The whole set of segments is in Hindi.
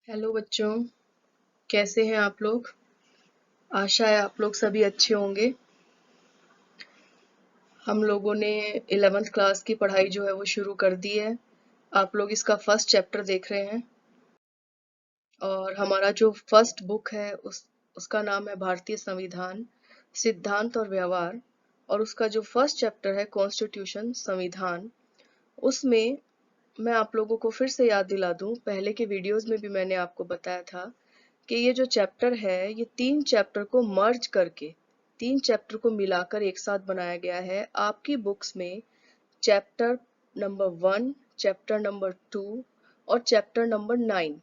हेलो बच्चों, कैसे हैं आप लोग। आशा है आप लोग सभी अच्छे होंगे। हम लोगों ने 11th क्लास की पढ़ाई जो है वो शुरू कर दी है। आप लोग इसका फर्स्ट चैप्टर देख रहे हैं और हमारा जो फर्स्ट बुक है उसका नाम है भारतीय संविधान, सिद्धांत और व्यवहार। और उसका जो फर्स्ट चैप्टर है कॉन्स्टिट्यूशन, संविधान, उसमें मैं आप लोगों को फिर से याद दिला दूं, पहले के वीडियोस में भी मैंने आपको बताया था कि ये जो चैप्टर है ये 3 चैप्टर को मर्ज करके, 3 चैप्टर को मिलाकर एक साथ बनाया गया है। आपकी बुक्स में चैप्टर नंबर 1, चैप्टर नंबर 2 और चैप्टर नंबर 9,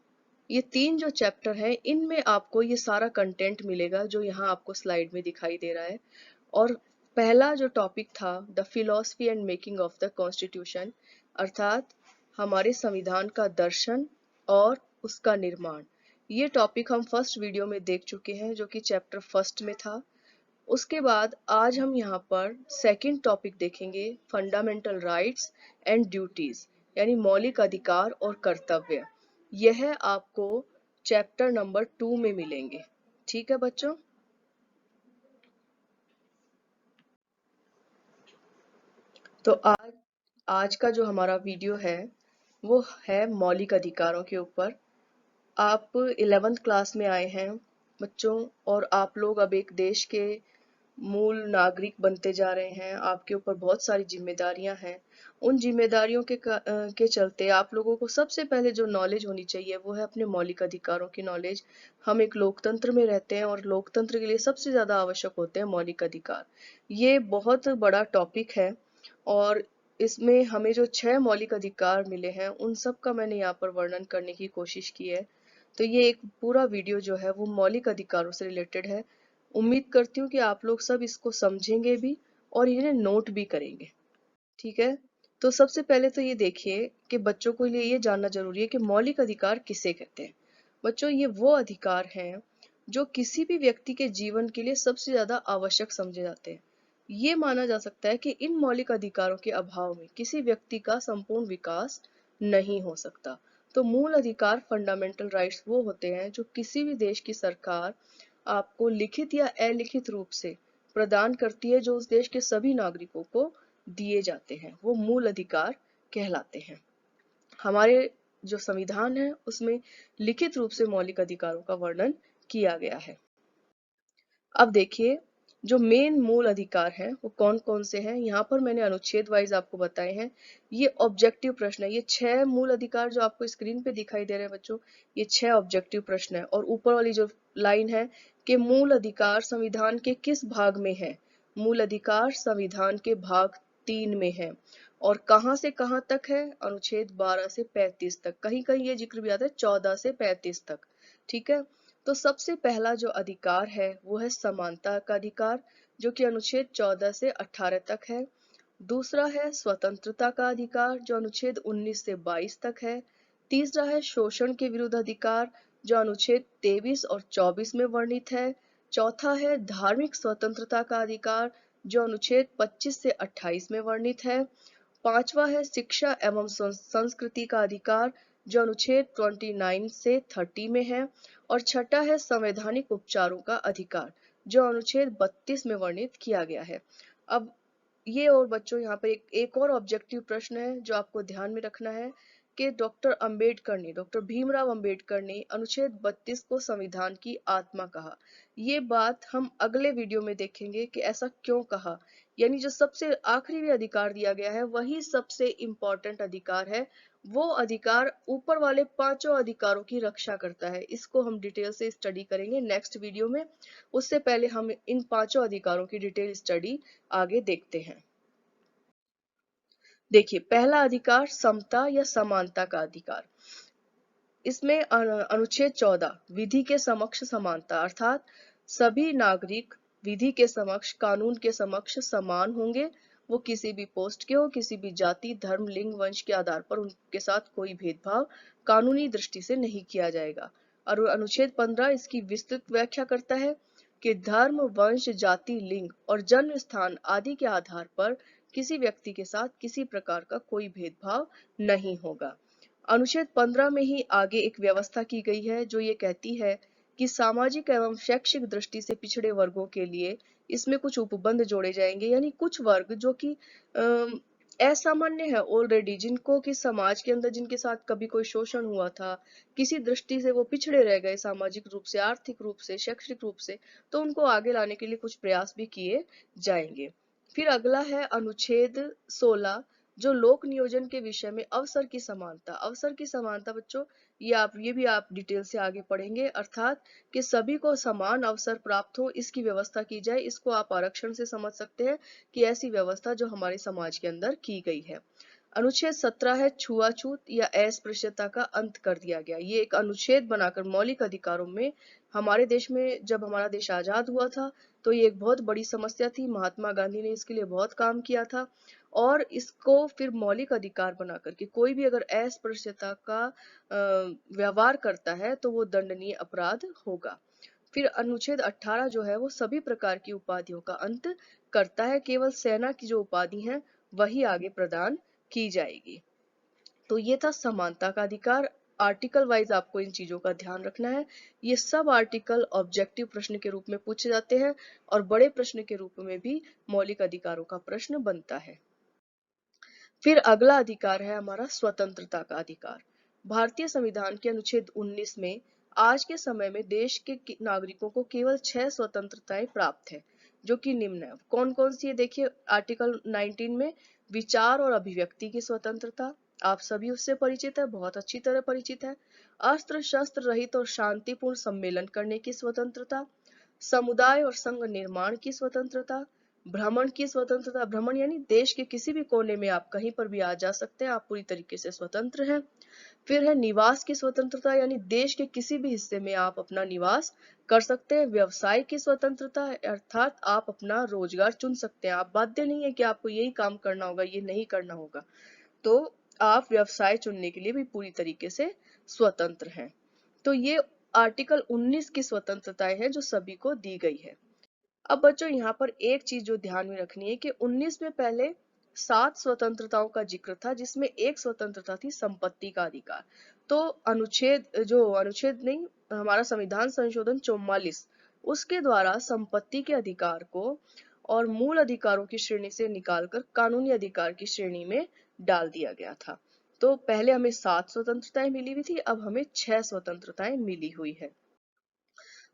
ये 3 जो चैप्टर हैं इनमें आपको ये सारा कंटेंट मिलेगा जो यहाँ आपको स्लाइड में दिखाई दे रहा है। और पहला जो टॉपिक था the philosophy and making of the constitution, अर्थात हमारे संविधान का दर्शन और उसका निर्माण, ये टॉपिक हम फर्स्ट वीडियो में देख चुके हैं जो कि चैप्टर फर्स्ट में था। उसके बाद आज हम यहाँ पर सेकंड टॉपिक देखेंगे, फंडामेंटल राइट्स एंड ड्यूटीज, यानी मौलिक अधिकार और कर्तव्य। यह आपको चैप्टर नंबर 2 में मिलेंगे। ठीक है बच्चों। तो आज का जो हमारा वीडियो है वो है मौलिक अधिकारों के ऊपर। आप 11th क्लास में आए हैं बच्चों, और आप लोग अब एक देश के मूल नागरिक बनते जा रहे हैं। आपके ऊपर बहुत सारी जिम्मेदारियां हैं। उन जिम्मेदारियों के चलते आप लोगों को सबसे पहले जो नॉलेज होनी चाहिए वो है अपने मौलिक अधिकारों की नॉलेज। हम एक लोकतंत्र में रहते हैं और लोकतंत्र के लिए सबसे ज्यादा आवश्यक होते हैं मौलिक अधिकार। ये बहुत बड़ा टॉपिक है और इसमें हमें जो 6 मौलिक अधिकार मिले हैं उन सब का मैंने यहाँ पर वर्णन करने की कोशिश की है। तो ये एक पूरा वीडियो जो है वो मौलिक अधिकारों से रिलेटेड है। उम्मीद करती हूँ कि आप लोग सब इसको समझेंगे भी और इन्हें नोट भी करेंगे। ठीक है। तो सबसे पहले तो ये देखिए कि बच्चों को लिए ये जानना जरूरी है कि मौलिक अधिकार किसे कहते हैं। बच्चों, ये वो अधिकार हैं जो किसी भी व्यक्ति के जीवन के लिए सबसे ज्यादा आवश्यक समझे जाते हैं। ये माना जा सकता है कि इन मौलिक अधिकारों के अभाव में किसी व्यक्ति का संपूर्ण विकास नहीं हो सकता। तो मूल अधिकार, फंडामेंटल राइट्स, वो होते हैं जो किसी भी देश की सरकार आपको लिखित या अलिखित रूप से प्रदान करती है, जो उस देश के सभी नागरिकों को दिए जाते हैं, वो मूल अधिकार कहलाते हैं। हमारे जो संविधान है उसमें लिखित रूप से मौलिक अधिकारों का वर्णन किया गया है। अब देखिए, जो मेन मूल अधिकार हैं वो कौन कौन से हैं, यहाँ पर मैंने अनुच्छेद वाइज आपको बताए हैं। ये ऑब्जेक्टिव प्रश्न है। ये 6 मूल अधिकार जो आपको स्क्रीन पे दिखाई दे रहे हैं बच्चों, ये 6 ऑब्जेक्टिव प्रश्न है। और ऊपर वाली जो लाइन है कि मूल अधिकार संविधान के किस भाग में है, मूल अधिकार संविधान के भाग 3 में है। और कहाँ से कहाँ तक है, अनुच्छेद 12 से 35 तक। कहीं कहीं ये जिक्र भी आता है 14 से 35 तक। ठीक है। तो सबसे पहला जो अधिकार है वो है समानता का अधिकार, जो कि अनुच्छेद 14 से 18 तक है। दूसरा है स्वतंत्रता का अधिकार, जो अनुच्छेद 19 से 22 तक है। तीसरा है शोषण के विरुद्ध अधिकार, जो अनुच्छेद 23 और 24 में वर्णित है। चौथा है धार्मिक स्वतंत्रता का अधिकार, जो अनुच्छेद 25 से 28 में वर्णित है। पांचवा है शिक्षा एवं संस्कृति का अधिकार, जो अनुच्छेद 29 से 30 में है। और छठा है संवैधानिक उपचारों का अधिकार, जो अनुच्छेद 32 में वर्णित किया गया है। अब ये, और बच्चों यहाँ पर एक और ऑब्जेक्टिव प्रश्न है जो आपको ध्यान में रखना है कि डॉक्टर भीमराव अंबेडकर ने अनुच्छेद 32 को संविधान की आत्मा कहा। ये बात हम अगले वीडियो में देखेंगे कि ऐसा क्यों कहा। यानी जो सबसे आखिरी भी अधिकार दिया गया है वही सबसे इम्पोर्टेंट अधिकार है। वो अधिकार ऊपर वाले 5 अधिकारों की रक्षा करता है। इसको हम डिटेल से स्टडी करेंगे नेक्स्ट वीडियो में। उससे पहले हम इन 5 अधिकारों की डिटेल स्टडी आगे देखते हैं। देखिए, पहला अधिकार समता या समानता का अधिकार। इसमें अनुच्छेद 14 विधि के समक्ष समानता, अर्थात सभी नागरिक विधि के समक्ष, कानून के समक्ष समान होंगे। वो किसी भी पोस्ट के हो, किसी भी जाति, धर्म, लिंग, वंश के आधार पर उनके साथ कोई भेदभाव कानूनी दृष्टि से नहीं किया जाएगा। और अनुच्छेद 15 इसकी विस्तृत व्याख्या करता है कि धर्म, वंश, जाति, लिंग और जन्म स्थान आदि के आधार पर किसी व्यक्ति के साथ किसी प्रकार का कोई भेदभाव नहीं होगा। अनुच्छेद 15 में ही आगे एक व्यवस्था की गई है जो ये कहती है कि सामाजिक एवं शैक्षिक दृष्टि से पिछड़े वर्गों के लिए इसमें कुछ उपबंध जोड़े जाएंगे, यानी कुछ वर्ग जो कि असामान्य है ऑलरेडी, जिनको कि समाज के अंदर जिनके साथ कभी कोई शोषण हुआ था, किसी दृष्टि से वो पिछड़े रह गए सामाजिक रूप से, आर्थिक रूप से, शैक्षिक रूप से, तो उनको आगे लाने के लिए कुछ प्रयास भी किए जाएंगे। फिर अगला है अनुच्छेद 16 जो लोक नियोजन के विषय में अवसर की समानता। अवसर की समानता बच्चों ये भी आप डिटेल से आगे पढ़ेंगे, अर्थात कि सभी को समान अवसर प्राप्त हो इसकी व्यवस्था की जाए। इसको आप आरक्षण से समझ सकते हैं कि ऐसी व्यवस्था जो हमारे समाज के अंदर की गई है। अनुच्छेद 17 है छुआछूत या अस्पृश्यता का अंत कर दिया गया। ये एक अनुच्छेद बनाकर मौलिक अधिकारों में हमारे देश में, जब हमारा देश आजाद हुआ था तो ये एक बहुत बड़ी समस्या थी। महात्मा गांधी ने इसके लिए बहुत काम किया था और इसको फिर मौलिक अधिकार बना करके कोई भी अगर अस्पृश्यता का व्यवहार करता है तो वो दंडनीय अपराध होगा। फिर अनुच्छेद 18 जो है वो सभी प्रकार की उपाधियों का अंत करता है, केवल सेना की जो उपाधि है वही आगे प्रदान की जाएगी। तो ये था समानता का अधिकार। आर्टिकल वाइज आपको इन चीजों का ध्यान रखना है। ये सब आर्टिकल ऑब्जेक्टिव प्रश्न के रूप में पूछे जाते हैं और बड़े प्रश्न के रूप में भी मौलिक अधिकारों का प्रश्न बनता है। फिर अगला अधिकार है हमारा स्वतंत्रता का अधिकार। भारतीय संविधान के अनुच्छेद 19 में आज के समय में देश के नागरिकों को केवल 6 स्वतंत्रताएं प्राप्त है, जो कि निम्न है। कौन कौन सी है देखिए, आर्टिकल 19 में विचार और अभिव्यक्ति की स्वतंत्रता, आप सभी उससे परिचित है, बहुत अच्छी तरह परिचित है। अस्त्र शस्त्र रहित और शांतिपूर्ण सम्मेलन करने की स्वतंत्रता, समुदाय और संघ निर्माण की स्वतंत्रता, भ्रमण की स्वतंत्रता, भ्रमण यानी देश के किसी भी कोने में आप कहीं पर भी आ जा सकते हैं, आप पूरी तरीके से स्वतंत्र हैं। फिर है निवास की स्वतंत्रता, यानी देश के किसी भी हिस्से में आप अपना निवास कर सकते हैं। व्यवसाय की स्वतंत्रता, अर्थात आप अपना रोजगार चुन सकते हैं, आप बाध्य नहीं है कि आपको यही काम करना होगा, ये नहीं करना होगा, तो आप व्यवसाय चुनने के लिए भी पूरी तरीके से स्वतंत्र हैं। तो ये आर्टिकल 19 की स्वतंत्रताएं हैं जो सभी को दी गई है। अब बच्चों यहाँ पर एक चीज जो ध्यान में रखनी है कि 19 में पहले 7 स्वतंत्रताओं का जिक्र था, जिसमें एक स्वतंत्रता थी संपत्ति का अधिकार। तो अनुच्छेद नहीं, हमारा संविधान संशोधन 44 उसके द्वारा संपत्ति के अधिकार को और मूल अधिकारों की श्रेणी से निकालकर कानूनी अधिकार की श्रेणी में डाल दिया गया था। तो पहले हमें 7 स्वतंत्रताएं मिली हुई थी, अब हमें 6 स्वतंत्रताएं मिली हुई है।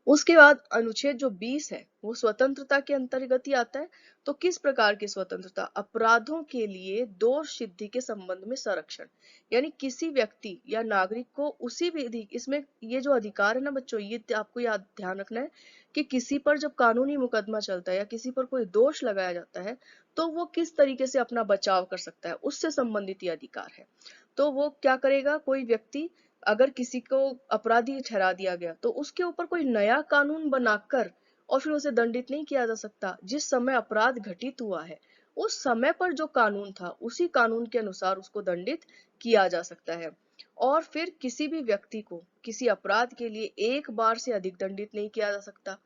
उसके बाद अनुच्छेद जो 20 है वो स्वतंत्रता के अंतर्गत ही आता है। तो किस प्रकार की स्वतंत्रता? अपराधों के लिए दोष सिद्धि के संबंध में संरक्षण, यानी किसी व्यक्ति या नागरिक को उसी विधि, इसमें ये जो अधिकार है ना बच्चों, ये आपको याद ध्यान रखना है कि किसी पर जब कानूनी मुकदमा चलता है या किसी पर कोई दोष लगाया जाता है तो वो किस तरीके से अपना बचाव कर सकता है, उससे संबंधित ये अधिकार है। तो वो क्या करेगा, कोई व्यक्ति अगर किसी को अपराधी ठहरा दिया गया तो उसके ऊपर कोई नया कानून बनाकर और फिर उसे दंडित नहीं किया जा सकता। जिस समय अपराध घटित हुआ है उस समय पर जो कानून था उसी कानून के अनुसार उसको दंडित किया जा सकता है। और फिर किसी भी व्यक्ति को किसी अपराध के लिए एक बार से अधिक दंडित नहीं किया जा सकता।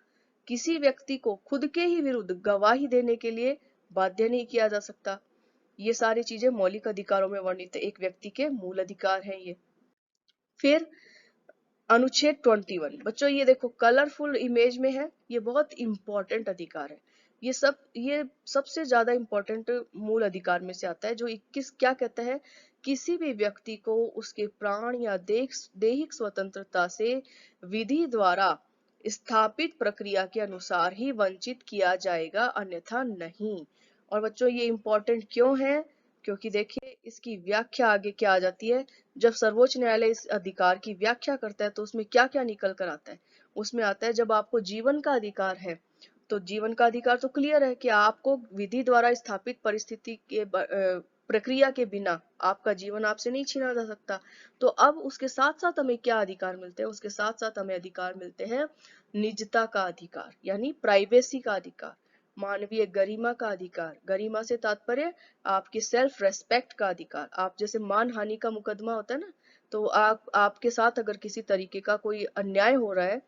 किसी व्यक्ति को खुद के ही विरुद्ध गवाही देने के लिए बाध्य नहीं किया जा सकता। ये सारी चीजें मौलिक अधिकारों में वर्णित है, एक व्यक्ति के मूल अधिकार हैं ये। फिर अनुच्छेद 21 बच्चों, ये देखो कलरफुल इमेज में है, ये बहुत इंपॉर्टेंट अधिकार है। ये सबसे ज्यादा इंपॉर्टेंट मूल अधिकार में से आता है। जो 21 क्या कहता है, किसी भी व्यक्ति को उसके प्राण या दैहिक स्वतंत्रता से विधि द्वारा स्थापित प्रक्रिया के अनुसार ही वंचित किया जाएगा, अन्यथा नहीं। और बच्चों ये इंपॉर्टेंट क्यों है? क्योंकि देखिए इसकी व्याख्या आगे क्या आ जाती है। जब सर्वोच्च न्यायालय इस अधिकार की व्याख्या करता है तो उसमें क्या क्या निकल कर आता है? उसमें आता है जब आपको जीवन का अधिकार है तो जीवन का अधिकार तो क्लियर है कि आपको विधि द्वारा स्थापित परिस्थिति के प्रक्रिया के बिना आपका जीवन आपसे नहीं छीना जा सकता। तो अब उसके साथ साथ हमें क्या अधिकार मिलते हैं? उसके साथ साथ हमें अधिकार मिलते हैं निजता का अधिकार, यानी प्राइवेसी का अधिकार, मानवीय गरिमा का अधिकार। गरिमा से तात्पर्य आपकी सेल्फ रेस्पेक्ट का अधिकार। आप जैसे मान हानि का मुकदमा होता है ना, तो आपके साथ अगर किसी तरीके का कोई अन्याय हो रहा है,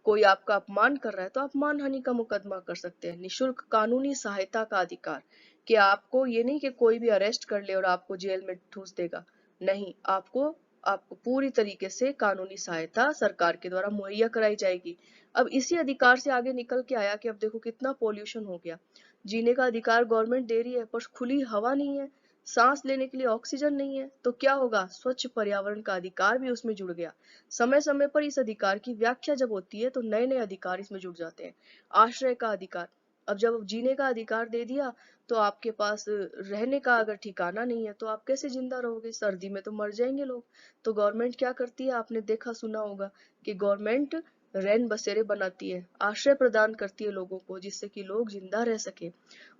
कोई आपका अपमान कर रहा है, तो आप मान हानि का मुकदमा कर सकते हैं। निशुल्क कानूनी सहायता का अधिकार, कि आपको ये नहीं कि कोई भी अरेस्ट कर ले और आपको जेल में ठूस देगा, नहीं, आपको आपको पूरी तरीके से कानूनी सहायता सरकार के द्वारा मुहैया कराई जाएगी। अब इसी अधिकार से आगे निकल के आया कि अब देखो कितना पोल्यूशन हो गया। जीने का अधिकार गवर्नमेंट दे रही है पर खुली हवा नहीं है, सांस लेने के लिए ऑक्सीजन नहीं है, तो क्या होगा, स्वच्छ पर्यावरण का अधिकार भी उसमें जुड़ गया। समय समय पर इस अधिकार की व्याख्या जब होती है तो नए नए अधिकार इसमें जुड़ जाते हैं। आश्रय का अधिकार, अब जब जीने का अधिकार दे दिया तो आपके पास रहने का अगर ठिकाना नहीं है तो आप कैसे जिंदा रहोगे, सर्दी में तो मर जाएंगे लोग। तो गवर्नमेंट क्या करती है, आपने देखा सुना होगा कि गवर्नमेंट रैन बसेरे बनाती है, आश्रय प्रदान करती है लोगों को, जिससे कि लोग जिंदा रह सके।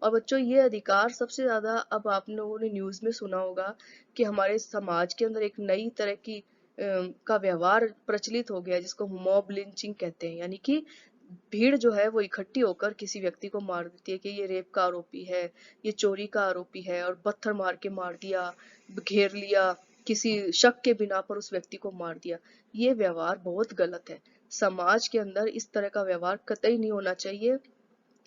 और बच्चों ये अधिकार सबसे ज्यादा अब आप लोगों ने न्यूज में सुना होगा कि हमारे समाज के अंदर एक नई तरह की का व्यवहार प्रचलित हो गया है, जिसको मॉब लिंचिंग कहते हैं। यानी कि भीड़ जो है वो इकट्ठी होकर किसी व्यक्ति को मार देती है कि ये रेप का आरोपी है, ये चोरी का आरोपी है, और पत्थर मार के मार दिया, घेर लिया, किसी शक के बिना पर उस व्यक्ति को मार दिया। ये व्यवहार बहुत गलत है। समाज के अंदर इस तरह का व्यवहार कतई नहीं होना चाहिए।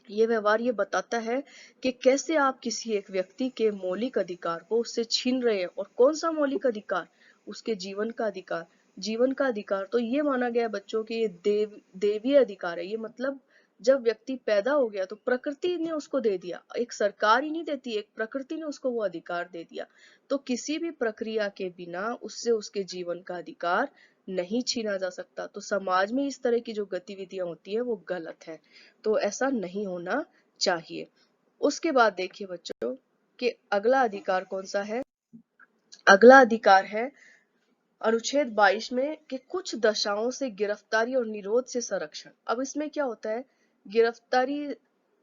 ये व्यवहार ये बताता है कि कैसे आप किसी एक व्यक्ति के मौलिक अधिकार को उससे छीन रहे हैं। और कौन सा मौलिक अधिकार, उसके जीवन का अधिकार। जीवन का अधिकार तो ये माना गया है बच्चों की ये देवीय अधिकार है। ये मतलब जब व्यक्ति पैदा हो गया तो प्रकृति ने उसको दे दिया, एक सरकार ही नहीं देती, एक प्रकृति ने उसको वो अधिकार दे दिया। तो किसी भी प्रक्रिया के बिना उससे उसके जीवन का अधिकार नहीं छीना जा सकता। तो समाज में इस तरह की जो गतिविधियां होती है वो गलत है, तो ऐसा नहीं होना चाहिए। उसके बाद देखिए बच्चों कि अगला अधिकार कौन सा है। अगला अधिकार है अनुच्छेद 22 में कि कुछ दशाओं से गिरफ्तारी और निरोध से संरक्षण। अब इसमें क्या होता है, गिरफ्तारी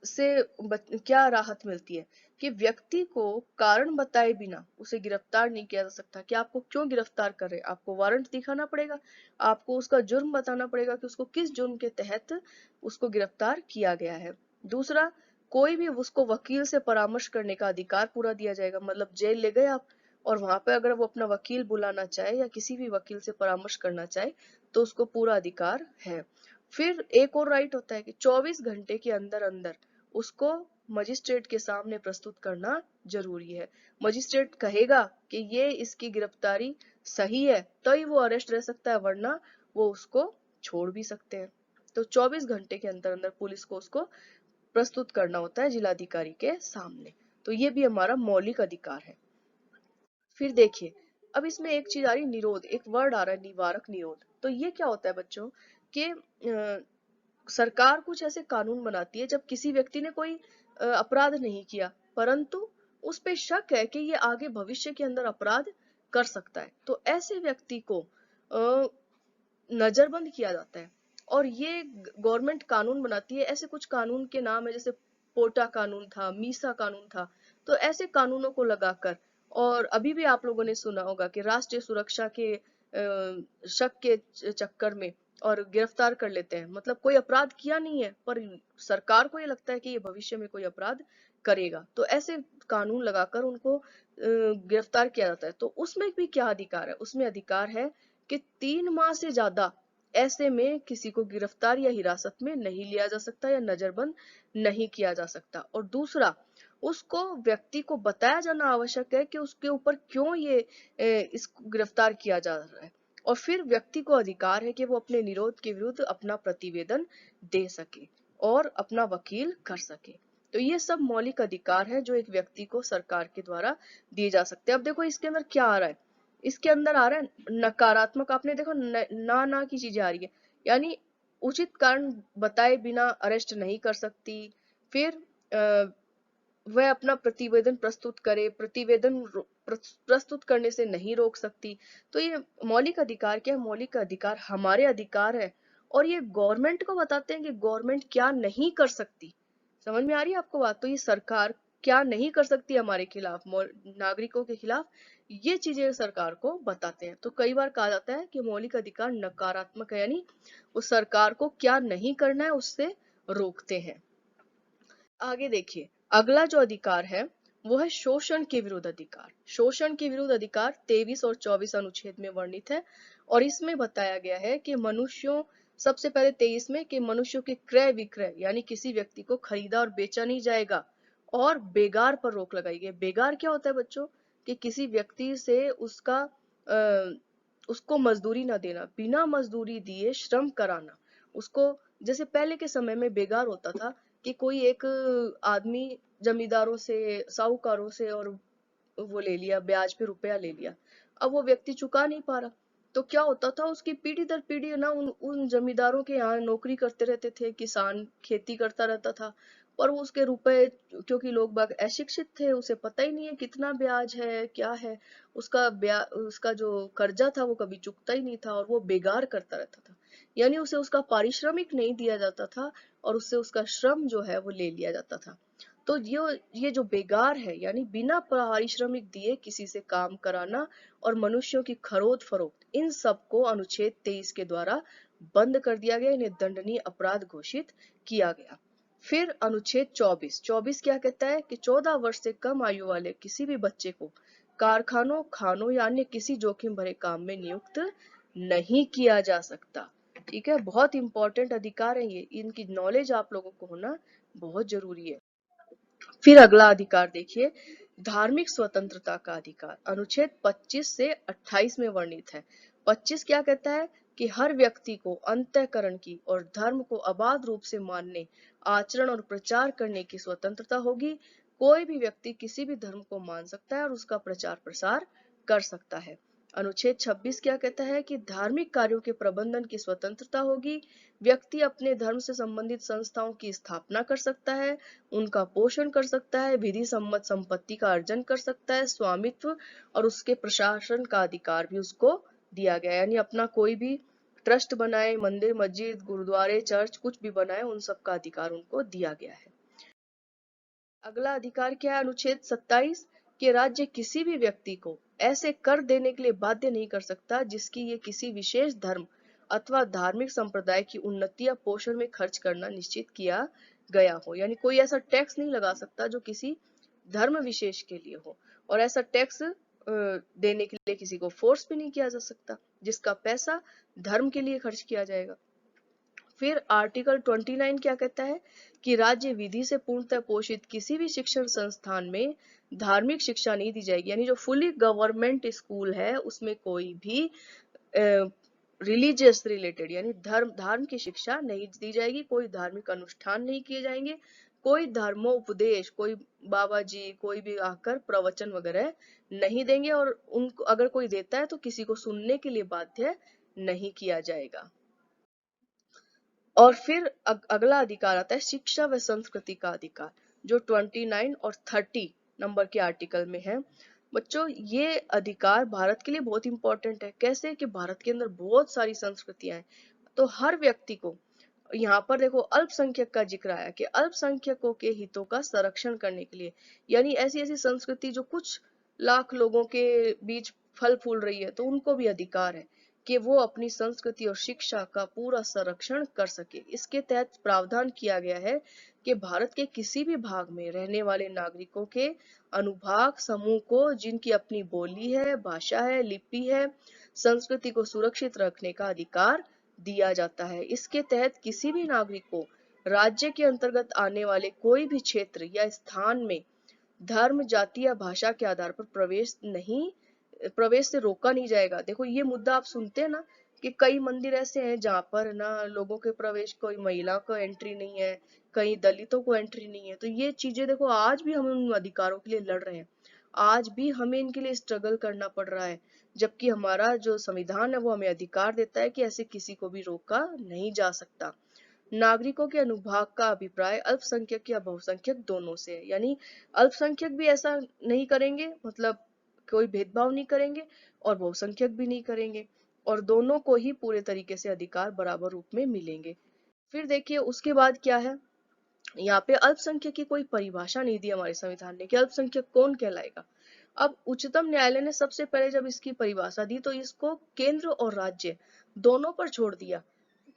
से क्या राहत मिलती है कि व्यक्ति को कारण बताए बिना उसे गिरफ्तार नहीं किया जा सकता। कि आपको क्यों गिरफ्तार कर रहे हैं, आपको वारंट दिखाना पड़ेगा, आपको उसका जुर्म बताना पड़ेगा कि उसको किस जुर्म के तहत उसको गिरफ्तार किया गया है। दूसरा, कोई भी उसको वकील से परामर्श करने का अधिकार पूरा दिया जाएगा। मतलब जेल ले गए आप और वहां पे अगर वो अपना वकील बुलाना चाहे या किसी भी वकील से परामर्श करना चाहे तो उसको पूरा अधिकार है। फिर एक और राइट होता है कि 24 घंटे के अंदर अंदर उसको मजिस्ट्रेट के सामने प्रस्तुत करना जरूरी है। मजिस्ट्रेट कहेगा कि ये इसकी गिरफ्तारी सही है तो ही वो अरेस्ट रह सकता है, वरना वो उसको छोड़ भी सकते हैं। तो 24 घंटे के अंदर अंदर पुलिस को उसको प्रस्तुत करना होता है जिलाधिकारी के सामने। तो ये भी हमारा मौलिक अधिकार है। फिर देखिए, अब इसमें एक चीज आ रही निरोध, एक वर्ड आ रहा है निवारक निरोध। तो ये क्या होता है बच्चों कि सरकार कुछ ऐसे कानून बनाती है जब किसी व्यक्ति ने कोई अपराध नहीं किया परंतु उस पे शक है कि ये आगे भविष्य के अंदर अपराध कर सकता है, तो ऐसे व्यक्ति को नजरबंद किया जाता है। और ये गवर्नमेंट कानून बनाती है। ऐसे कुछ कानून के नाम है जैसे पोटा कानून था, मीसा कानून था। तो ऐसे कानूनों को लगाकर, और अभी भी आप लोगों ने सुना होगा कि राष्ट्रीय सुरक्षा के शक के चक्कर में और गिरफ्तार कर लेते हैं। मतलब कोई अपराध किया नहीं है पर सरकार को ये लगता है कि ये भविष्य में कोई अपराध करेगा, तो ऐसे कानून लगाकर उनको गिरफ्तार किया जाता है। तो उसमें भी क्या अधिकार है, उसमें अधिकार है कि 3 माह से ज्यादा ऐसे में किसी को गिरफ्तार या हिरासत में नहीं लिया जा सकता या नजरबंद नहीं किया जा सकता। और दूसरा, उसको व्यक्ति को बताया जाना आवश्यक है कि उसके ऊपर क्यों ये इसको गिरफ्तार किया जा रहा है। और फिर व्यक्ति को अधिकार है कि वो अपने निरोध के विरुद्ध अपना प्रतिवेदन दे सके और अपना वकील कर सके। तो ये सब मौलिक अधिकार है जो एक व्यक्ति को सरकार के द्वारा दिए जा सकते हैं। अब देखो इसके अंदर क्या आ रहा है, इसके अंदर आ रहा है नकारात्मक। आपने देखो ना की चीजें आ रही है, यानी उचित कारण बताए बिना अरेस्ट नहीं कर सकती। फिर वह अपना प्रतिवेदन प्रस्तुत करे, प्रतिवेदन प्रस्तुत करने से नहीं रोक सकती। तो ये मौलिक अधिकार क्या है, मौलिक अधिकार हमारे अधिकार है और ये गवर्नमेंट को बताते हैं कि गवर्नमेंट क्या नहीं कर सकती। समझ में आ रही है आपको बात। तो ये सरकार क्या नहीं कर सकती हमारे खिलाफ, नागरिकों के खिलाफ, ये चीजें सरकार को बताते हैं। तो कई बार कहा जाता है कि मौलिक अधिकार नकारात्मक है, यानी वो सरकार को क्या नहीं करना है उससे रोकते हैं। आगे देखिए, अगला जो अधिकार है वो है शोषण के विरुद्ध अधिकार। शोषण के विरुद्ध अधिकार 23 और 24 अनुच्छेद में वर्णित है। और इसमें बताया गया है कि मनुष्यों, सबसे पहले 23 में कि मनुष्यों के क्रय विक्रय, यानी किसी व्यक्ति को खरीदा और बेचा नहीं जाएगा। और बेगार पर रोक लगाई गई। बेगार क्या होता है बच्चों, कि किसी व्यक्ति से उसका उसको मजदूरी ना देना, बिना मजदूरी दिए श्रम कराना उसको। जैसे पहले के समय में बेगार होता था कि कोई एक आदमी जमींदारों से, साहूकारों से, और वो ले लिया, ब्याज पे रुपया ले लिया, अब वो व्यक्ति चुका नहीं पा रहा, तो क्या होता था, उसकी पीढ़ी दर पीढ़ी ना उन जमींदारों के यहाँ नौकरी करते रहते थे, किसान खेती करता रहता था, पर वो उसके रुपए, क्योंकि लोग बाग अशिक्षित थे, उसे पता ही नहीं है कितना ब्याज है क्या है, उसका जो कर्जा था वो कभी चुकता ही नहीं था, और वो बेगार करता रहता था, यानी उसे उसका पारिश्रमिक नहीं दिया जाता था, और उससे उसका श्रम जो है वो ले लिया जाता था। तो ये जो बेगार है, यानी बिना पारिश्रमिक दिए किसी से काम कराना और मनुष्यों की खरीद फरोख्त, इन सब को अनुच्छेद 23 के द्वारा बंद कर दिया गया, इन्हें दंडनीय अपराध घोषित किया गया। फिर अनुच्छेद 24 क्या कहता है कि 14 वर्ष से कम आयु वाले किसी भी बच्चे को कारखानों, खानों या अन्य किसी जोखिम भरे काम में नियुक्त नहीं किया जा सकता। ठीक है, बहुत इंपॉर्टेंट अधिकार है ये, इनकी नॉलेज आप लोगों को होना बहुत जरूरी है। फिर अगला अधिकार देखिए, धार्मिक स्वतंत्रता का अधिकार, अनुच्छेद 25 से 28 में वर्णित है। 25 क्या कहता है कि हर व्यक्ति को अंतःकरण की और धर्म को अबाध रूप से मानने, आचरण और प्रचार करने की स्वतंत्रता होगी। कोई भी व्यक्ति किसी भी धर्म को मान सकता है और उसका प्रचार प्रसार कर सकता है। अनुच्छेद 26 क्या कहता है कि धार्मिक कार्यों के प्रबंधन की स्वतंत्रता होगी। व्यक्ति अपने धर्म से संबंधित संस्थाओं की स्थापना कर सकता है, उनका पोषण कर सकता है, विधि सम्मत संपत्ति का अर्जन कर सकता है, स्वामित्व और उसके प्रशासन का अधिकार भी उसको दिया गया है, यानी अपना कोई भी ट्रस्ट बनाए, मंदिर, मस्जिद, गुरुद्वारे, चर्च कुछ भी बनाए, उन सब का अधिकार उनको दिया गया है। अगला अधिकार क्या है, अनुच्छेद 27, के राज्य किसी भी व्यक्ति को ऐसे कर देने के लिए बाध्य नहीं कर सकता जिसकी ये किसी विशेष धर्म अथवा धार्मिक संप्रदाय की उन्नति या पोषण में खर्च करना निश्चित किया गया हो, यानी कोई ऐसा टैक्स नहीं लगा सकता जो किसी धर्म विशेष के लिए हो, और ऐसा टैक्स देने के लिए किसी को फोर्स भी नहीं किया जा सकता, जिसका पैसा धर्म के लिए खर्च किया जाएगा। फिर आर्टिकल 29 क्या कहता है कि राज्य विधि से पूर्णतः पोषित किसी भी शिक्षण संस्थान में धार्मिक शिक्षा नहीं दी जाएगी, यानी जो फुली गवर्नमेंट स्कूल है उसमें कोई भी रिलीजियस रिलेटेड यानी धर्म की शिक्षा नहीं दी जाएगी, कोई धार्मिक अनुष्ठान नहीं किए जाएंगे, कोई धर्मोपदेश, कोई बाबा जी कोई भी आकर प्रवचन वगैरह नहीं देंगे, और उनको अगर कोई देता है तो किसी को सुनने के लिए बाध्य नहीं किया जाएगा। और फिर अगला अधिकार आता है शिक्षा व संस्कृति का अधिकार, जो 29 और 30 नंबर के आर्टिकल में है। बच्चों, ये अधिकार भारत के लिए बहुत इंपॉर्टेंट है। कैसे कि भारत के अंदर बहुत सारी संस्कृतियां हैं, तो हर व्यक्ति को, यहाँ पर देखो अल्पसंख्यक का जिक्र आया कि अल्पसंख्यकों के हितों का संरक्षण करने के लिए, यानी ऐसी ऐसी संस्कृति जो कुछ लाख लोगों के बीच फल फूल रही है, तो उनको भी अधिकार है कि वो अपनी संस्कृति और शिक्षा का पूरा संरक्षण कर सके। इसके तहत प्रावधान किया गया है कि भारत के किसी भी भाग में रहने वाले नागरिकों के अनुभाग समूह को, जिनकी अपनी बोली है, भाषा है, लिपि है, संस्कृति को सुरक्षित रखने का अधिकार दिया जाता है। इसके तहत किसी भी नागरिक को राज्य के अंतर्गत आने वाले कोई भी क्षेत्र या स्थान में धर्म, जाति या भाषा के आधार पर प्रवेश से रोका नहीं जाएगा। देखो ये मुद्दा आप सुनते हैं ना कि कई मंदिर ऐसे हैं जहाँ पर ना लोगों के प्रवेश, कोई महिला को एंट्री नहीं है, कहीं दलितों को एंट्री नहीं है, तो ये चीजें देखो आज भी हम उन अधिकारों के लिए लड़ रहे हैं, आज भी हमें इनके लिए स्ट्रगल करना पड़ रहा है, जबकि हमारा जो संविधान है वो हमें अधिकार देता है कि ऐसे किसी को भी रोका नहीं जा सकता। नागरिकों के अनुभाग का अभिप्राय अल्पसंख्यक या बहुसंख्यक दोनों से है, यानी अल्पसंख्यक भी ऐसा नहीं करेंगे, मतलब कोई भेदभाव नहीं करेंगे, और बहुसंख्यक भी नहीं करेंगे, और दोनों को ही पूरे तरीके से अधिकार बराबर रूप में मिलेंगे। फिर देखिए उसके बाद क्या है, यहाँ पे अल्पसंख्यक की कोई परिभाषा नहीं दी हमारे संविधान ने कि अल्पसंख्यक कौन कहलाएगा। अब उच्चतम न्यायालय ने सबसे पहले जब इसकी परिभाषा दी तो इसको केंद्र और राज्य दोनों पर छोड़ दिया।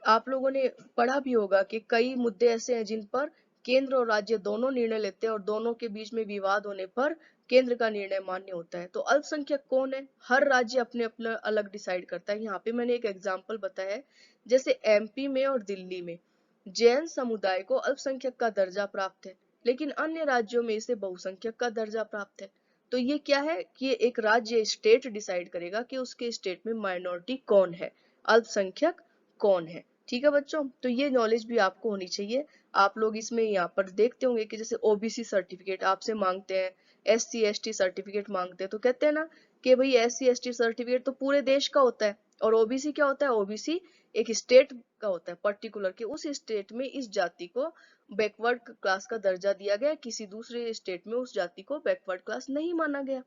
आप लोगों ने पढ़ा भी होगा कि कई मुद्दे ऐसे हैं जिन पर केंद्र और राज्य दोनों निर्णय लेते हैं, और दोनों के बीच में विवाद होने पर केंद्र का निर्णय मान्य होता है। तो अल्पसंख्यक कौन है, हर राज्य अपने अपना अलग डिसाइड करता है। यहाँ पे मैंने एक एग्जांपल बताया है, जैसे एमपी में और दिल्ली में जैन समुदाय को अल्पसंख्यक का दर्जा प्राप्त है, लेकिन अन्य राज्यों में इसे बहुसंख्यक का दर्जा प्राप्त है। तो ये क्या है कि ये एक राज्य स्टेट डिसाइड करेगा कि उसके स्टेट में माइनॉरिटी कौन है, अल्पसंख्यक कौन है। ठीक है बच्चों, तो ये नॉलेज भी आपको होनी चाहिए। आप लोग इसमें यहाँ पर देखते होंगे कि जैसे ओबीसी सर्टिफिकेट आपसे मांगते हैं, SC ST सर्टिफिकेट मांगते हैं, तो कहते हैं ना कि भाई SC ST सर्टिफिकेट तो पूरे देश का होता है, और ओबीसी क्या होता है, ओबीसी एक स्टेट का होता है पर्टिकुलर, कि उस स्टेट में इस जाति को बैकवर्ड क्लास का दर्जा दिया गया, किसी दूसरे स्टेट में उस जाति को बैकवर्ड क्लास नहीं माना गया।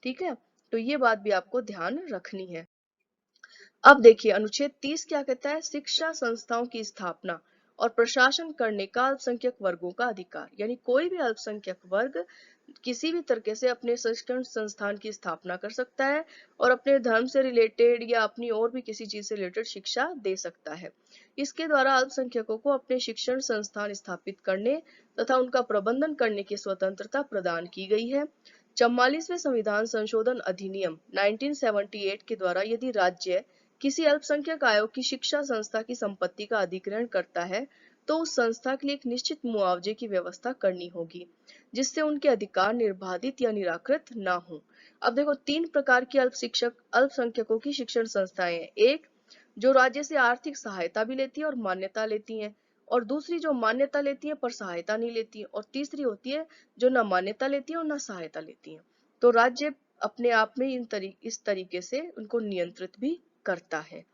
ठीक है, तो ये बात भी आपको ध्यान रखनी है। अब देखिए अनुच्छेद 30 क्या कहता है, शिक्षा संस्थाओं की स्थापना और प्रशासन करने का अल्पसंख्यक वर्गों का अधिकार, यानी कोई भी अल्पसंख्यक वर्ग किसी भी तरीके से अपने शिक्षण संस्थान की स्थापना कर सकता है और अपने धर्म से रिलेटेड या अपनी और भी किसी चीज से रिलेटेड शिक्षा दे सकता है। इसके द्वारा अल्पसंख्यकों को अपने शिक्षण संस्थान स्थापित करने तथा उनका प्रबंधन करने की स्वतंत्रता प्रदान की गई है। 44वें संविधान संशोधन अधिनियम 1978 के द्वारा यदि राज्य किसी अल्पसंख्यक आयोग की शिक्षा संस्था की संपत्ति का अधिग्रहण करता है तो उस संस्था के लिए एक निश्चित मुआवजे की व्यवस्था करनी होगी, जिससे उनके अधिकार निर्बाधित या निराकृत ना हो। अब देखो, तीन प्रकार की अल्पसंख्यकों की शिक्षण संस्थाएं हैं। एक जो राज्य से आर्थिक सहायता भी लेती है और मान्यता लेती हैं, और दूसरी जो मान्यता लेती है पर सहायता नहीं लेती है, और तीसरी होती है जो न मान्यता लेती है और न सहायता लेती है। तो राज्य अपने आप में इस तरीके से उनको नियंत्रित भी करता है।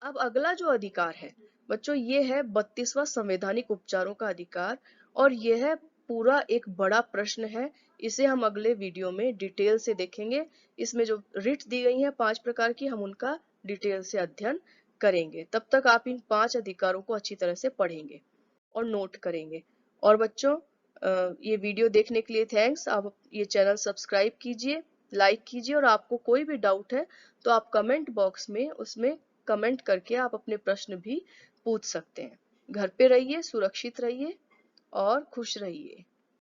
अब अगला जो अधिकार है बच्चों, ये है 32वां संवैधानिक उपचारों का अधिकार, और यह है पूरा एक बड़ा प्रश्न है। इसे हम अगले वीडियो में डिटेल से देखेंगे। इसमें जो रिट दी गई है 5 प्रकार की, हम उनका डिटेल से अध्ययन करेंगे। तब तक आप इन 5 अधिकारों को अच्छी तरह से पढ़ेंगे और नोट करेंगे। और बच्चों, ये वीडियो देखने के लिए थैंक्स। आप ये चैनल सब्सक्राइब कीजिए, लाइक कीजिए, और आपको कोई भी डाउट है तो आप कमेंट बॉक्स में उसमें कमेंट करके आप अपने प्रश्न भी पूछ सकते हैं। घर पे रहिए, सुरक्षित रहिए और खुश रहिए।